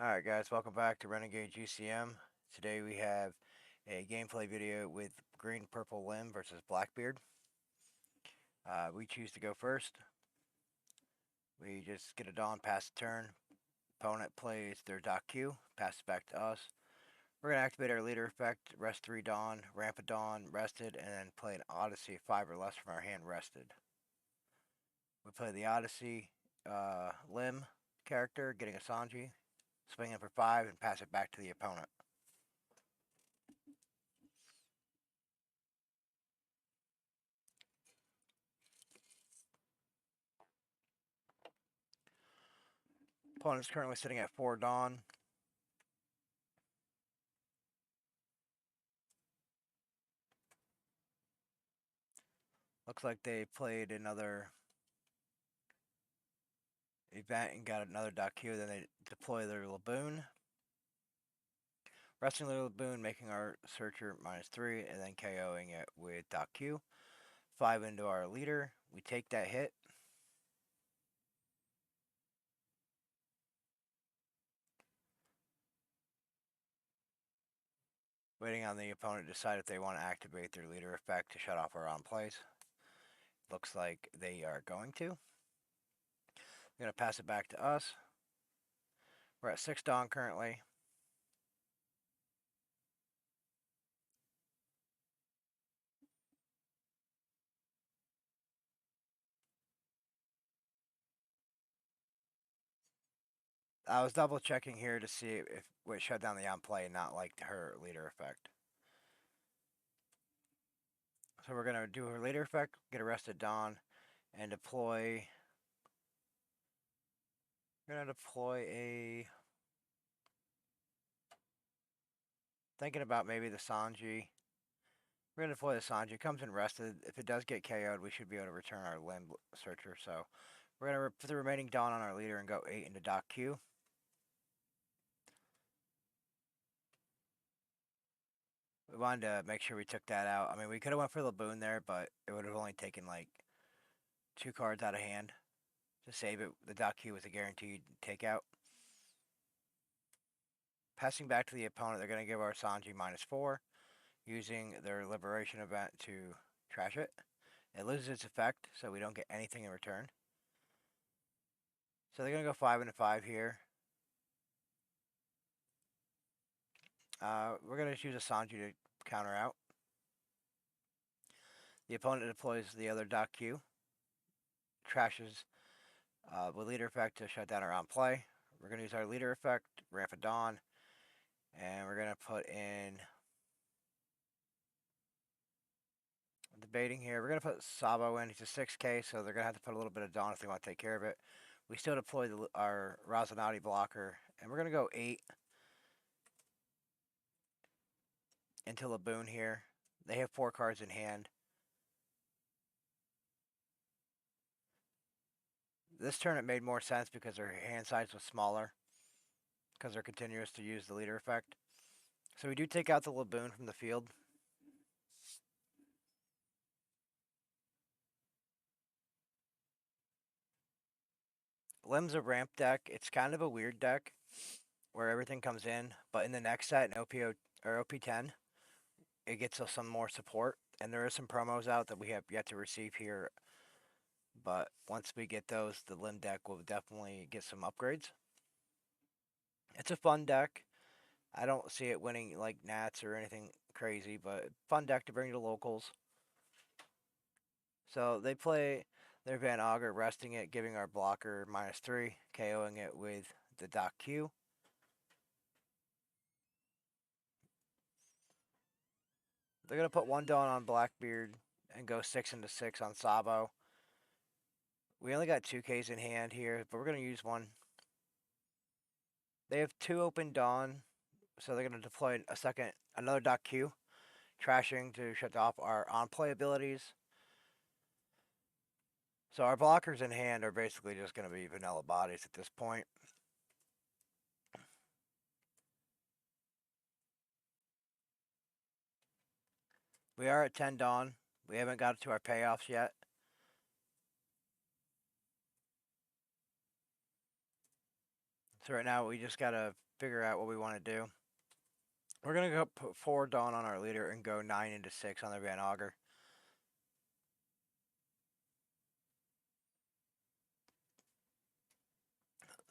Alright guys, welcome back to Renegade GCM. Today we have a gameplay video with green purple limb versus Blackbeard. We choose to go first. We just get a Dawn, pass the turn. Opponent plays their Dock Q, pass it back to us. We're going to activate our leader effect, rest 3 Dawn, ramp a Dawn, rested, and then play an Odyssey of 5 or less from our hand rested. We play the Odyssey limb character, getting a Sanji, swing it for 5 and pass it back to the opponent. Opponent's currently sitting at 4 Dawn. Looks like they played another event and got another Dock Q. Then they deploy their Laboon. Resting their Laboon, making our Searcher -3, and then KOing it with Dock Q. 5 into our leader. We take that hit. Waiting on the opponent to decide if they want to activate their leader effect to shut off our on plays. Looks like they are going to. We're going to pass it back to us. We're at 6 Dawn currently. I was double checking here to see if we shut down the on play and not like her leader effect. So we're going to do her leader effect, get arrested Dawn, and deploy. We're going to deploy a. Thinking about maybe the Sanji. We're going to deploy the Sanji. It comes in rested. If it does get KO'd, we should be able to return our limb searcher. So we're going to put the remaining Dawn on our leader and go 8 into Dock Q. We wanted to make sure we took that out. I mean, we could have went for Laboon there, but it would have only taken like 2 cards out of hand to save it. The Dock Q was a guaranteed takeout. Passing back to the opponent, they're going to give our Sanji -4, using their Liberation event to trash it. It loses its effect, so we don't get anything in return. So they're going to go 5 into 5 here. We're going to choose a Sanji to counter out. The opponent deploys the other Dock Q. Trashes with leader effect to shut down our on play. We're going to use our leader effect, ramp a Dawn, and we're going to put in. Debating here. We're going to put Sabo in. He's a 6K, so they're going to have to put a little bit of Dawn if they want to take care of it. We still deploy our Razanati blocker, and we're going to go 8 into Laboon here. They have 4 cards in hand. This turn it made more sense because their hand size was smaller, because they're continuous to use the leader effect. So we do take out the Laboon from the field. Lim's a ramp deck. It's kind of a weird deck where everything comes in, but in the next set, in OP10, it gets us some more support. And there are some promos out that we have yet to receive here. But once we get those, the Limb deck will definitely get some upgrades. It's a fun deck. I don't see it winning like Nats or anything crazy, but fun deck to bring to locals. So they play their Van Augur, resting it, giving our blocker -3, KOing it with the Dock Q. They're going to put 1 Dawn on Blackbeard and go 6 into 6 on Sabo. We only got 2 Ks in hand here, but we're going to use 1. They have 2 open Dawn, so they're going to deploy another Dock Q, trashing to shut off our on-play abilities. So our blockers in hand are basically just going to be vanilla bodies at this point. We are at 10 Dawn. We haven't got to our payoffs yet. So right now we just got to figure out what we want to do. We're going to go put 4 Dawn on our leader and go 9 into 6 on their Van Augur.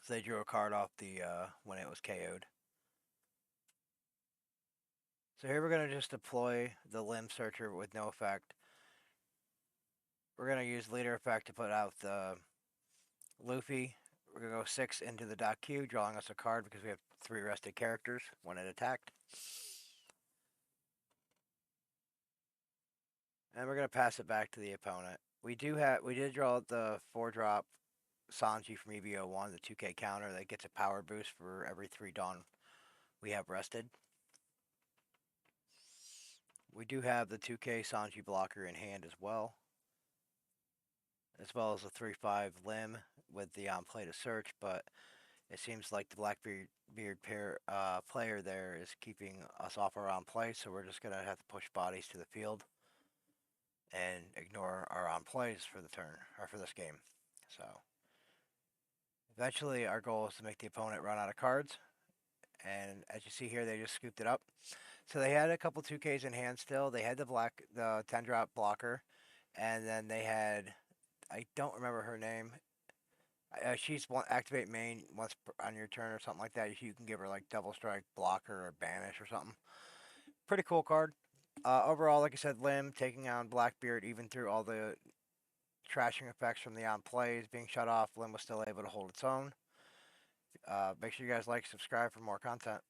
So they drew a card off the when it was KO'd. So here we're going to just deploy the Limb Searcher with no effect. We're going to use leader effect to put out the Luffy. We're going to go 6 into the dot Q, drawing us a card because we have 3 rested characters when it attacked. And we're going to pass it back to the opponent. We did draw the 4-drop Sanji from EVO1, the 2K counter that gets a power boost for every 3 Dawn we have rested. We do have the 2K Sanji blocker in hand as well as the 3/5 Limb with the on play to search, but it seems like the Blackbeard player there is keeping us off our on play, so we're just going to have to push bodies to the field and ignore our on plays for the turn, or for this game. So eventually our goal is to make the opponent run out of cards, and as you see here, they just scooped it up. So they had a couple 2Ks in hand still. They had the 10-drop blocker, and then they had, I don't remember her name. She's activate main once on your turn or something like that. You can give her like double strike, blocker, or banish or something. Pretty cool card. Overall, like I said, Limb taking on Blackbeard, even through all the trashing effects from the on plays being shut off, Limb was still able to hold its own. Make sure you guys like, subscribe for more content.